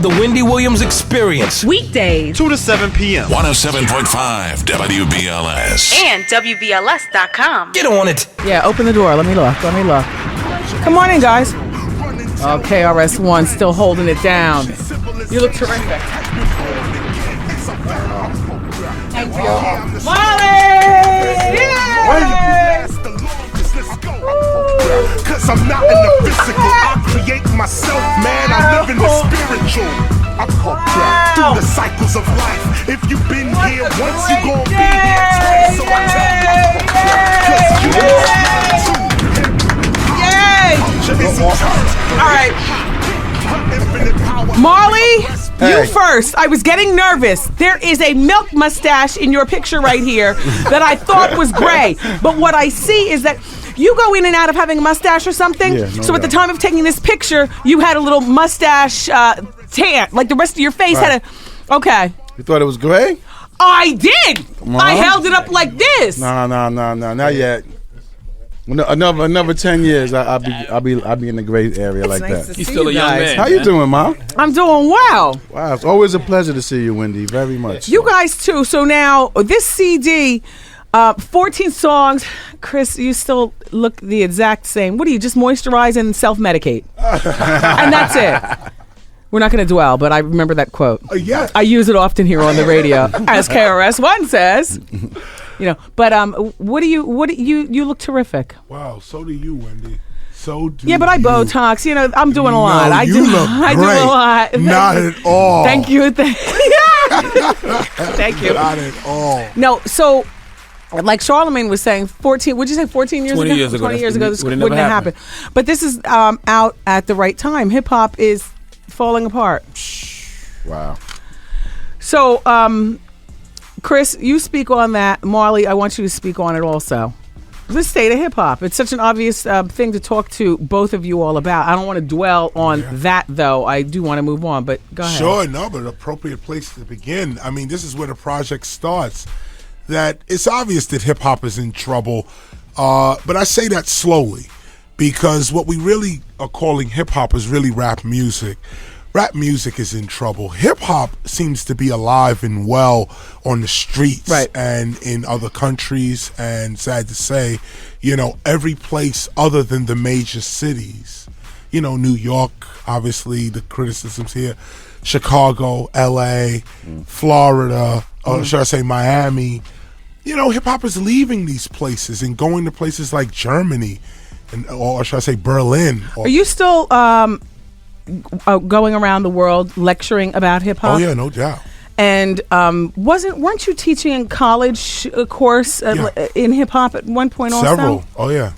The Wendy Williams Experience. Weekdays 2 to 7 p.m. 107.5 WBLS. and WBLS.com. Get on it. Yeah, open the door. Let me look. Good morning, guys. Oh, KRS-One still holding it down. You look terrific. Thank you. Molly! Yay! Cause I'm not in the physical, I create myself, man. I live in the spiritual. I call crap through the cycles of life. If you've been here once, you gon' be here twice. So I tell you, All right. Marley, you first. I was getting nervous. There is a milk mustache in your picture right here that I thought was gray. But what I see is that you go in and out of having a mustache or something. Yeah, no so at the doubt. time of taking this picture, you had a little mustache tan. Like the rest of your face had a... Okay. You thought it was gray? I did. I held it up like this. No, not yet. Another 10 years, I'll be in the gray area like nice that. to see you guys. How you doing, Mom? I'm doing well. Wow, it's always a pleasure to see you, Wendy. Very much. You guys too. So now this CD, 14 songs. Chris, you still look the exact same. What do you just moisturize and self-medicate? And that's it. We're not going to dwell, but I remember that quote. yes. I use it often here on the radio, as KRS-One says. You know, but what do you look terrific. Wow, so do you, Wendy. So do Yeah, but I you. Botox. You know, I'm doing a lot. No, I you do. look I do great. a lot. Not at all. Thank you. Thank you. Not at all. No, so like Charlamagne was saying, 14. Would you say 14 years 20 ago? years ago. 20 years ago, this Would've wouldn't never have happened. But this is out at the right time. Hip hop is falling apart. Wow. So, Chris, you speak on that. Marley, I want you to speak on it also. The state of hip hop. It's such an obvious thing to talk to both of you all about. I don't want to dwell on that, though. I do want to move on, but go ahead. Sure, no, but an appropriate place to begin. I mean, this is where the project starts. That it's obvious that hip hop is in trouble, but I say that slowly because what we really are calling hip hop is really rap music. Rap music is in trouble. Hip hop seems to be alive and well on the streets and in other countries, and sad to say, you know, every place other than the major cities. You know, New York, obviously, the criticisms here, Chicago, LA, Florida, or should I say Miami. You know, hip hop is leaving these places and going to places like Germany, or should I say Berlin. Are you still going around the world lecturing about hip hop? Oh yeah, no doubt. And weren't you teaching in college a course in hip hop at one point also? Several. Oh yeah,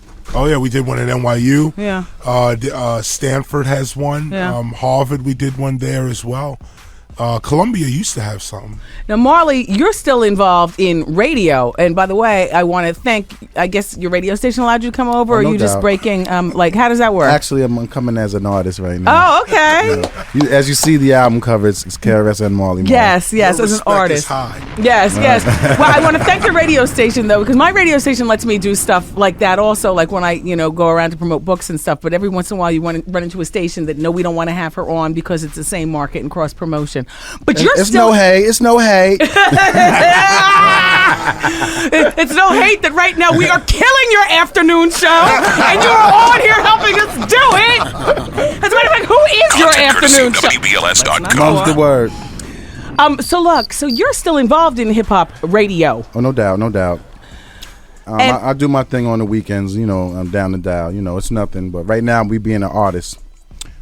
we did one at NYU. Yeah. Stanford has one. Yeah. Harvard, we did one there as well. Columbia used to have something. Now, Marley, you're still involved in radio. And by the way, I want to thank, I guess your radio station allowed you to come over, or no are you just doubt. breaking, like, how does that work? Actually, I'm coming as an artist right now. Oh, okay. Yeah. As you see the album cover, it's KRS and Marley Marl. Yes, Your as an respect artist. is high. Yes. Well, I want to thank your radio station, though, because my radio station lets me do stuff like that also, like when I, go around to promote books and stuff. But every once in a while, you want to run into a station that, no, we don't want to have her on because it's the same market and cross-promotion. But you're It's still... no hate. It's no hate. It's no hate that right now we are killing your afternoon show, and you are on here helping us do it. As a matter of fact, who is your afternoon show? WBLS.com. Mum's the word. So look, so you're still involved in hip hop radio. Oh, no doubt. I do my thing on the weekends. I'm down the dial. It's nothing. But right now, we being an artist.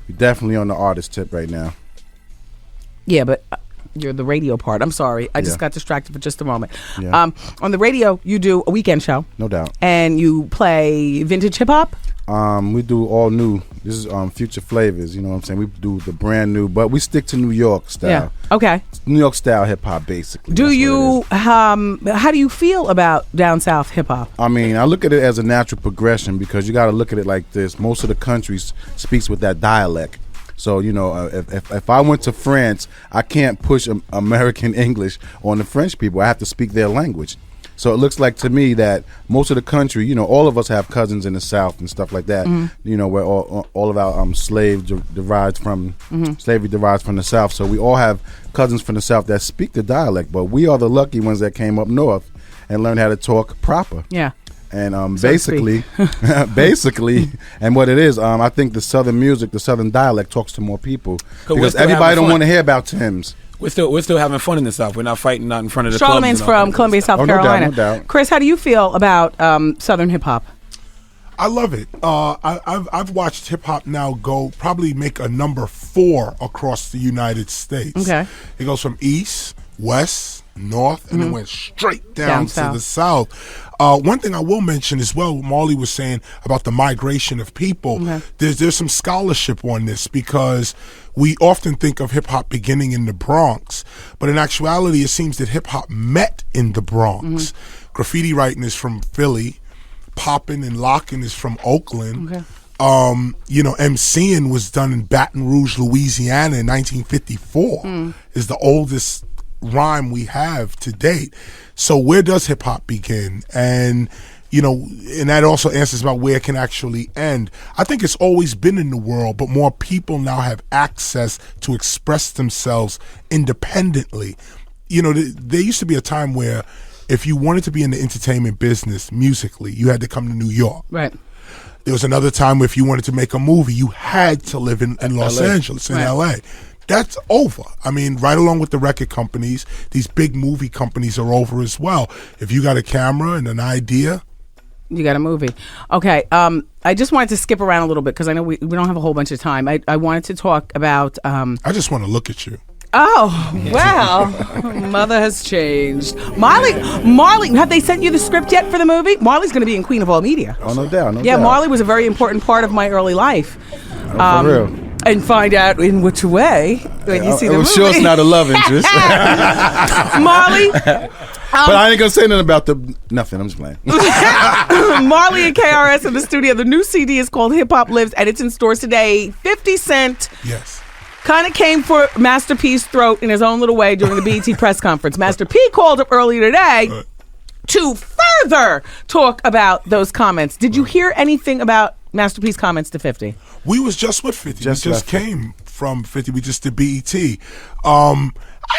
We're definitely on the artist tip right now. Yeah, but you're the radio part. I'm sorry. I just got distracted for just a moment. Yeah. On the radio, you do a weekend show. No doubt. And you play vintage hip hop? We do all new. This is future flavors. You know what I'm saying? We do the brand new, but we stick to New York style. Yeah. Okay. New York style hip hop, basically. Do That's you? what it is. How do you feel about down south hip hop? I mean, I look at it as a natural progression because you got to look at it like this. Most of the country speaks with that dialect. So, if I went to France, I can't push American English on the French people. I have to speak their language. So it looks like to me that most of the country, all of us have cousins in the South and stuff like that. Where all of our slavery derives from the South. So we all have cousins from the South that speak the dialect, but we are the lucky ones that came up north and learned how to talk proper. Yeah. And basically, and what it is, I think the Southern music, the Southern dialect talks to more people because everybody don't want to hear about Tim's. We're still having fun in the South. We're not fighting out in front of the Charlamagne's from Columbia, South Carolina. No doubt. Chris, how do you feel about Southern hip hop? I love it. I've watched hip hop now probably make a number 4 across the United States. Okay. It goes from east, west, north, and it went straight down to the south. One thing I will mention as well, Marley was saying about the migration of people. There's some scholarship on this because we often think of hip hop beginning in the Bronx, but in actuality, it seems that hip hop met in the Bronx. Graffiti writing is from Philly, popping and locking is from Oakland. MCing was done in Baton Rouge, Louisiana in 1954. Is the oldest rhyme we have to date. So where does hip hop begin? And and that also answers about where it can actually end. I think it's always been in the world, but more people now have access to express themselves independently. There used to be a time where if you wanted to be in the entertainment business musically, you had to come to New York. Right. There was another time where if you wanted to make a movie, you had to live in Los Angeles, in LA. That's over. I mean, right along with the record companies, these big movie companies are over as well. If you got a camera and an idea, you got a movie. Okay. I just wanted to skip around a little bit because I know we don't have a whole bunch of time. I wanted to talk about. I just want to look at you. Oh, wow. Mother has changed. Marley, have they sent you the script yet for the movie? Marley's going to be in Queen of All Media. Oh, no doubt. Yeah, Marley was a very important part of my early life. For real. And find out in which way when you see the movie. Sure it's not a love interest. Marley. But I ain't going to say nothing about nothing. I'm just playing. Marley and KRS in the studio. The new CD is called Hip Hop Lives, and it's in stores today. 50 Cent. Yes. Kind of came for Master P's throat in his own little way during the BET press conference. Master P called up earlier today to further talk about those comments. Did you hear anything about Master P's comments to 50? We was just with 50. We just came from 50. We just did BET. I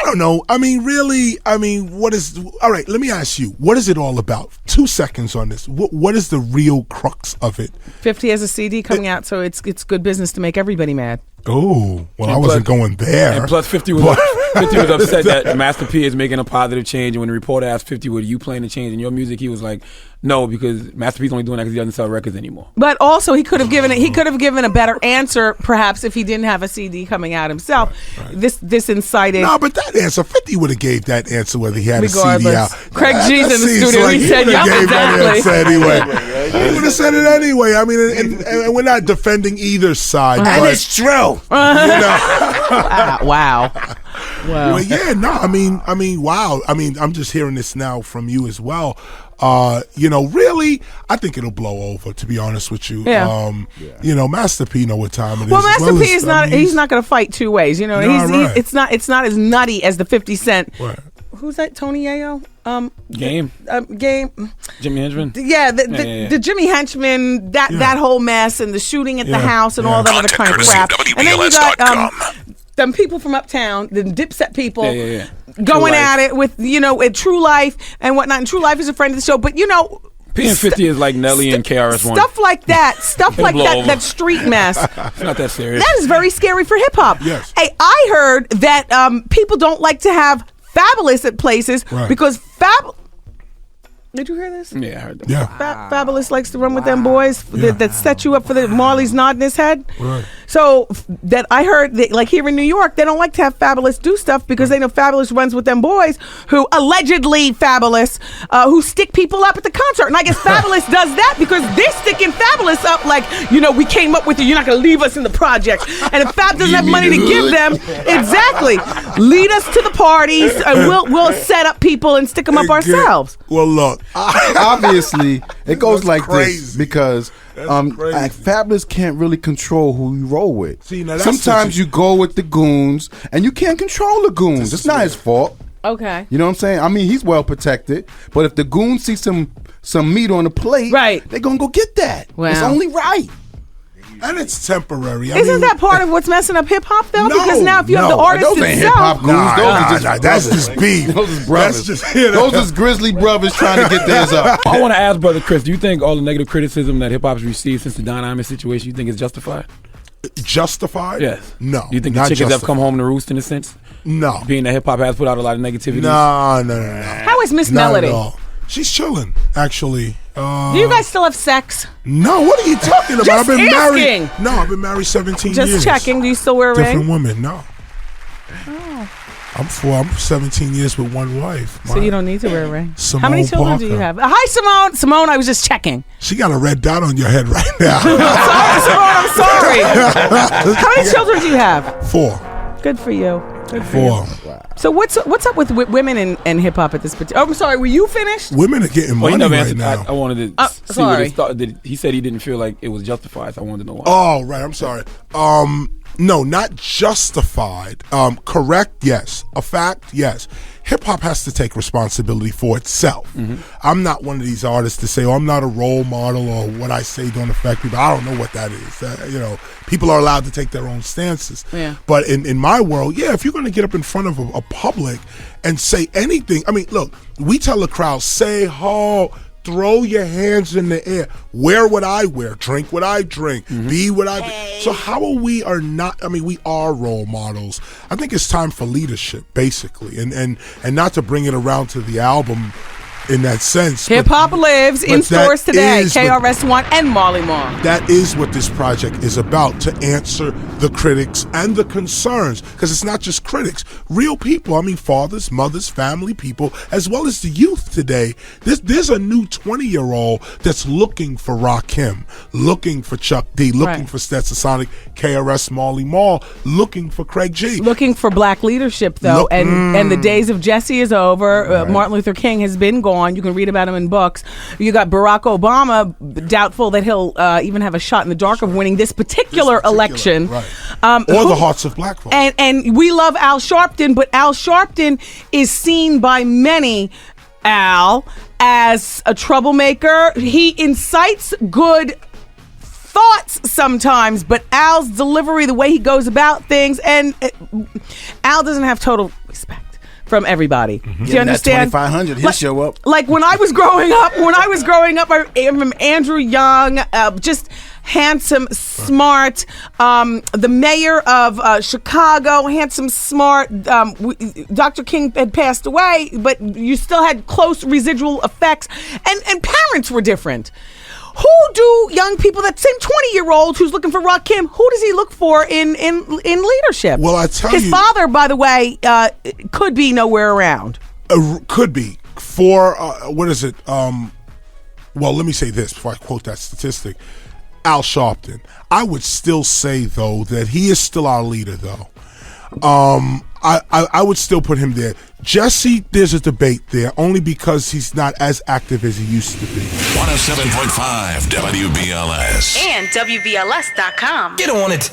don't know. I mean, really, what is... All right, let me ask you. What is it all about? 2 seconds on this. What is the real crux of it? 50 has a CD coming out, so it's good business to make everybody mad. Oh, well, I wasn't going there. And plus, 50 was upset that Master P is making a positive change. And when the reporter asked 50, "Were you playing the change in your music?" he was like, "No, because Master P's only doing that because he doesn't sell records anymore." But also, he could have given a better answer, perhaps, if he didn't have a CD coming out himself. Right. This incited. No, but that answer, 50 would have gave that answer whether he had regardless. A CD out. Craig G's in the studio. Like he said, "Yeah, exactly." Anyway. He would have said it anyway. I mean, and we're not defending either side, and but it's true. Wow. Well, yeah, no, I mean, wow. I mean, I'm just hearing this now from you as well. Really, I think it'll blow over, to be honest with you. Yeah. Master P know what time it is. Well, Master P is not. He's not going to fight two ways. It's not as nutty as the 50 Cent. Right. Who's that? Tony Yayo? Game. Jimmy Henchman. Yeah, the Jimmy Henchman. That whole mess and the shooting at the house and all that other kind of crap. And then you got them people from uptown, the Dipset people, going at it with at True Life and whatnot. And True Life is a friend of the show, but P and 50 is like Nelly and KRS-One. Stuff like that. That street mess. It's not that serious. That is very scary for hip hop. Yes. Hey, I heard that people don't like to have Fabulous at places because Did you hear this? Yeah, I heard that. Yeah. Fabulous likes to run with them boys that set you up for the Marley's nodding his head. Right. So that I heard that, like here in New York, they don't like to have Fabulous do stuff because they know Fabulous runs with them boys who allegedly Fabulous, who stick people up at the concert. And I guess Fabulous does that because they're sticking Fabulous up like, we came up with you. You're not going to leave us in the project. And if Fab doesn't have money to give them, exactly, lead us to the parties and we'll set up people and stick them up ourselves. Well, look. Obviously, it goes like crazy. this because Fabulous can't really control who you roll with. See, now that's sometimes you go with the goons, and you can't control the goons. It's not his fault. Okay. You know what I'm saying? I mean, he's well protected, but if the goons see some meat on the plate, Right. they're gonna go get that. Wow. It's only right. And it's temporary. Isn't that part of what's messing up hip hop though? No, because now if you have the No, artist those ain't hip hop itself, goons. Nah, Those nah, are just nah, that's brothers. just beef. Those is brothers. That's just, you know. Those is grizzly brothers trying to get theirs up. I want to ask Brother Chris, do you think all the negative criticism that hip hop has received since the Don Iman situation, you think is justified? Justified? Yes. No. Do you think the not chickens have justified. come home to roost in a sense? No. Being that hip hop has put out a lot of negativity. No. how is Miss Not Melody? at all. She's chilling, actually. Do you guys still have sex? No, what are you talking about? Just I've been asking. married. No, I've been married 17 Just years. checking. Do you still wear a Different ring? women, no. I'm 17 years with one wife. So you don't need to wear a ring. Simone How many children do you Parker. have? Hi, Simone. Simone, I was just checking. She got a red dot on your head right now. Sorry, Simone. I'm sorry. How many children do you have? 4. Good for you. Good for you. 4. So what's up with women and hip hop at this particular? Oh, I'm sorry. Were you finished? Women are getting Well, he money never right answered. now. I wanted to see what sorry. his thought. He said he didn't feel like it was justified. So I wanted to know why. Oh, right. I'm sorry. No, not justified. Correct, yes. A fact, yes. Hip hop has to take responsibility for itself. I'm not one of these artists to say, "Oh, I'm not a role model," or "What I say don't affect me." But I don't know what that is. People are allowed to take their own stances. Yeah. But in my world, yeah, if you're going to get up in front of a public and say anything, I mean, look, we tell the crowd, say ho. Throw your hands in the air. Wear what I wear. Drink what I drink. Be what I be. So how are we not? I mean, we are role models. I think it's time for leadership, basically, and not to bring it around to the album in that sense. Hip hop lives in but that stores today. is what- KRS-One and Marley Marl. That is what this project is about, to answer the critics and the concerns, because it's not just critics, real people. I mean, fathers, mothers, family people, as well as the youth today. There's a new 20-year-old that's looking for Rakim, looking for Chuck D, looking Right. for Stetson Sonic, KRS, Marley Marl, looking for Craig G. Looking for black leadership, though, and the days of Jesse is over. Martin Luther King has been gone. You can read about him in books. You got Barack Obama, doubtful that he'll even have a shot in the dark of winning this particular election. Right. Or the hearts of black folks. And we love Al Sharpton, but Al Sharpton is seen by many, Al, as a troublemaker. He incites good thoughts sometimes, but Al's delivery, the way he goes about things, and Al doesn't have total respect from everybody. Do you understand? That 2,500, he'll show up. Like when I was growing up, I remember Andrew Young, just handsome, smart. The mayor of Chicago, handsome, smart. Dr. King had passed away, but you still had close residual effects, and parents were different. Who do young people, that same 20-year-old who's looking for Rakim, who does he look for in leadership? Well, I tell his you, father, by the way, could be nowhere around. could be for what is it? Well, let me say this before I quote that statistic. Al Sharpton. I would still say though that he is still our leader though. I would still put him there. Jesse, there's a debate there only because he's not as active as he used to be. 107.5 WBLS. And WBLS.com. Get on it.